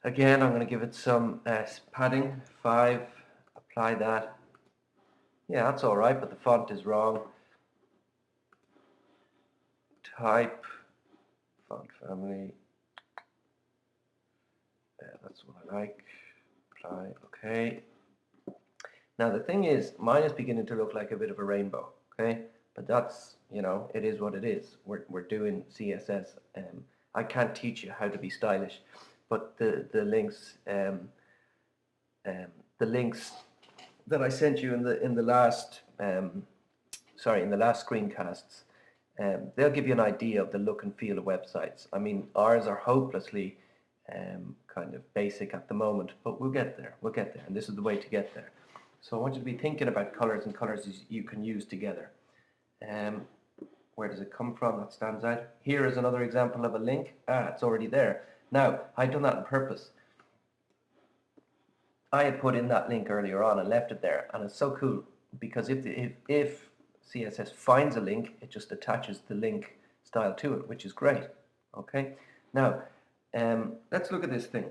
Again, I'm going to give it some padding, 5, apply that. Yeah, that's all right, but the font is wrong. Type, font family. Yeah, that's what I like. Apply, okay. Now the thing is, mine is beginning to look like a bit of a rainbow, okay? But that's, you know, it is what it is. We're doing CSS. I can't teach you how to be stylish, but um, the links that I sent you in the last in the last screencasts, they'll give you an idea of the look and feel of websites. I mean, ours are hopelessly kind of basic at the moment, but we'll get there. We'll get there, and this is the way to get there. So I want you to be thinking about colors and colors you can use together. Where does it come from? That stands out. Here is another example of a link. It's already there. Now, I've done that on purpose. I had put in that link earlier on and left it there, and it's so cool because if CSS finds a link, it just attaches the link style to it, which is great. Okay. Now, let's look at this thing.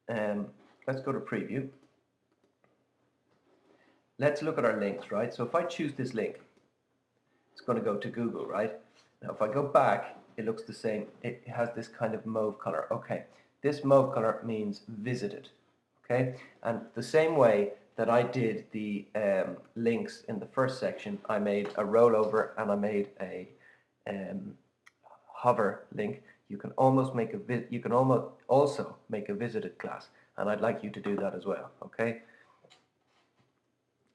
Let's go to preview. Let's look at our links, right? So if I choose this link, it's going to go to Google, right? Now, if I go back, it looks the same. It has this kind of mauve color. Okay, this mauve color means visited. Okay, and the same way that I did the links in the first section, I made a rollover and I made a hover link. You can almost make you can almost also make a visited class, and I'd like you to do that as well. Okay.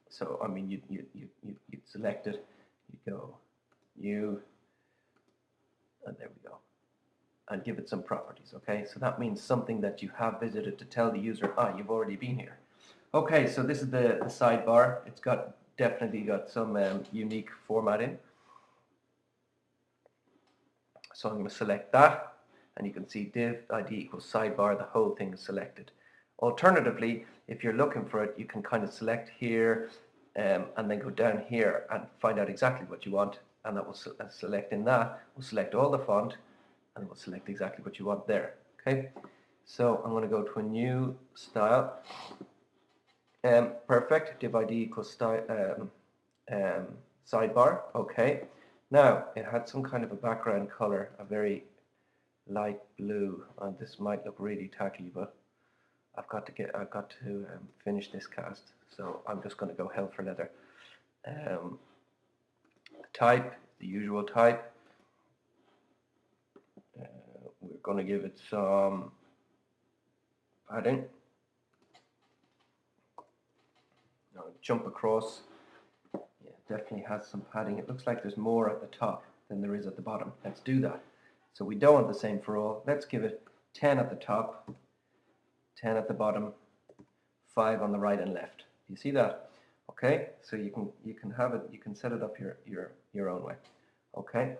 So I mean, you'd select it, you go and there we go, and give it some properties. Okay, so that means something that you have visited to tell the user, you've already been here. Okay, so this is the sidebar. It's definitely got some unique formatting. So I'm going to select that, and you can see div ID equals sidebar. The whole thing is selected. Alternatively, if you're looking for it, you can kind of select here and then go down here and find out exactly what you want, and that will selecting that will select all the font, and it will select exactly what you want there. Okay, so I'm going to go to a new style. Perfect. Div ID equals style, sidebar. Okay. Now it had some kind of a background color, a very light blue, and this might look really tacky, but I've got to finish this cast, so I'm just going to go hell for leather. Type, the usual type. We're going to give it some padding. Now jump across. Yeah, definitely has some padding. It looks like there's more at the top than there is at the bottom. Let's do that. So we don't want the same for all. Let's give it 10 at the top, 10 at the bottom, 5 on the right and left. You see that? Okay, so you can have it. You can set it up your own way. Okay.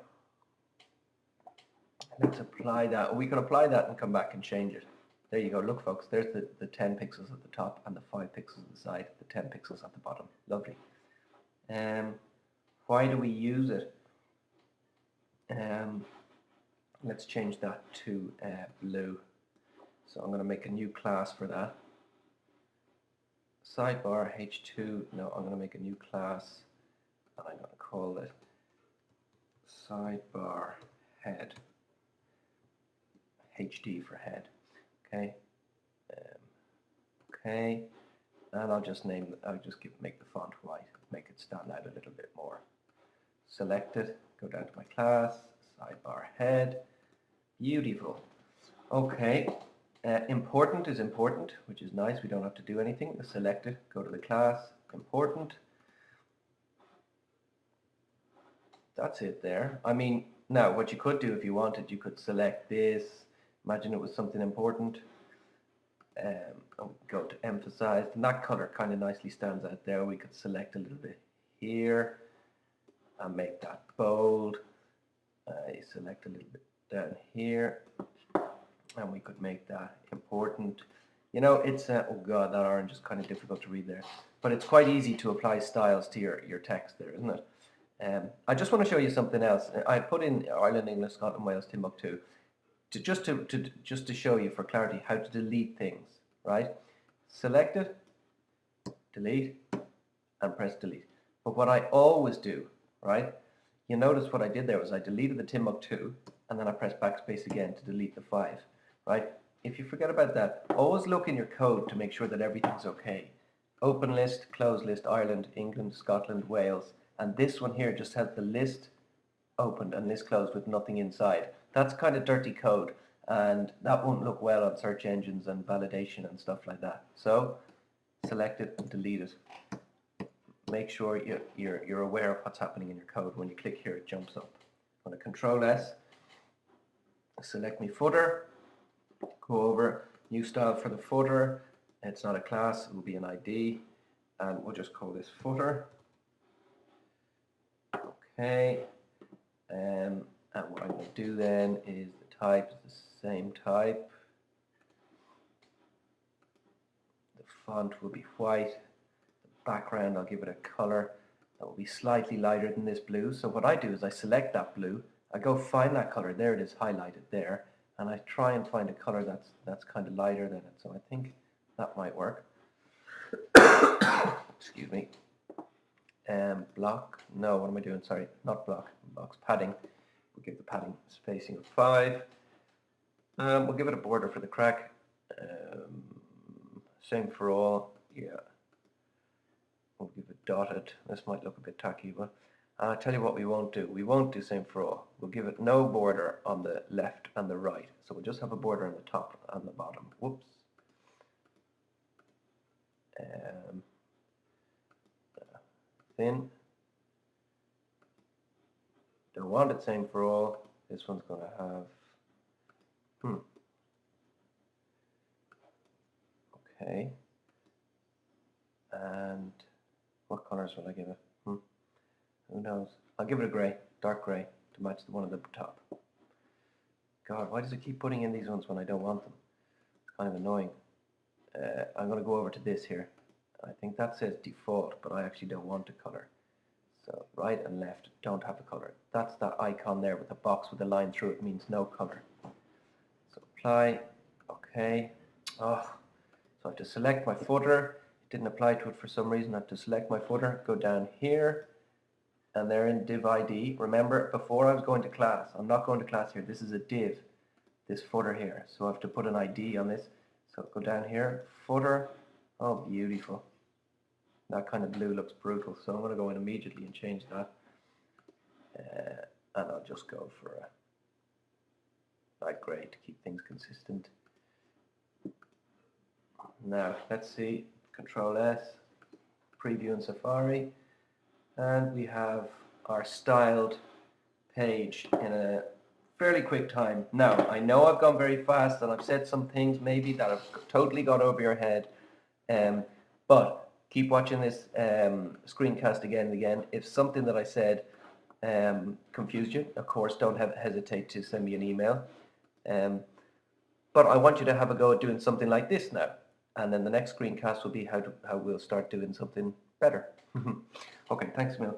Let's apply that. We can apply that and come back and change it. There you go. Look, folks. There's the 10 pixels at the top and the 5 pixels at the side. The 10 pixels at the bottom. Lovely. Why do we use it? Let's change that to blue. So I'm going to make a new class for that. Sidebar H2. No, I'm going to make a new class, and I'm going to call it sidebar head. HD for head. Okay. Okay. And I'll just make the font white, make it stand out a little bit more. Select it. Go down to my class. Sidebar head. Beautiful. Okay. Important is important, which is nice. We don't have to do anything. Select it. Go to the class. Important. That's it there. I mean, now what you could do if you wanted, you could select this. Imagine it was something important. Go to emphasized, and that color kind of nicely stands out there. We could select a little bit here and make that bold. Select a little bit down here, and we could make that important. You know, it's oh god, that orange is kind of difficult to read there, but it's quite easy to apply styles to your text there, isn't it? I just want to show you something else. I put in Ireland, England, Scotland, Wales, Timbuktu just to show you for clarity how to delete things, right? Select it, delete, and press delete. But what I always do, right? You notice what I did there was I deleted the Timbuktu, and then I pressed backspace again to delete the 5, right? If you forget about that, always look in your code to make sure that everything's okay. Open list, close list, Ireland, England, Scotland, Wales, and this one here just has the list opened and list closed with nothing inside. That's kind of dirty code, and that won't look well on search engines and validation and stuff like that. So select it and delete it. Make sure you're aware of what's happening in your code. When you click here, it jumps up. I'm going to Control S, select my footer, go over new style for the footer. It's not a class, it will be an ID, and we'll just call this footer. Okay, and what I'm going to do then is the type is the same type. The font will be white. Background, I'll give it a color that will be slightly lighter than this blue. So what I do is I select that blue, I go find that color, there it is highlighted there, and I try and find a color that's kind of lighter than it. So I think that might work. Excuse me. Block, no, what am I doing? Sorry, not block, box padding. We'll give the padding spacing of 5. We'll give it a border for the crack. Same for all, yeah. We'll give it dotted. This might look a bit tacky, but I'll tell you what we won't do. We won't do same for all. We'll give it no border on the left and the right. So we'll just have a border on the top and the bottom. Whoops. Thin. Don't want it same for all. This one's going to have... Okay. And what colors will I give it? Who knows? I'll give it a grey, dark grey, to match the one at the top. God, why does it keep putting in these ones when I don't want them? It's kind of annoying. I'm going to go over to this here. I think that says default, but I actually don't want a color. So right and left don't have a color. That's that icon there with the box with the line through it means no color. So apply, okay. Oh, so I have to select my footer. It didn't apply to it for some reason. I have to select my footer, go down here, and they're in div ID. Remember, before I was going to class, I'm not going to class here. This is a div, this footer here. So I have to put an ID on this. So go down here, footer. Oh, beautiful. That kind of blue looks brutal, so I'm going to go in immediately and change that. And I'll just go for a light grey to keep things consistent. Now, let's see. Control S, preview in Safari, and we have our styled page in a fairly quick time. Now, I know I've gone very fast and I've said some things maybe that have totally got over your head, but keep watching this screencast again and again. If something that I said confused you, of course, don't hesitate to send me an email. But I want you to have a go at doing something like this now. And then the next screencast will be how we'll start doing something better. Okay, thanks, Emil.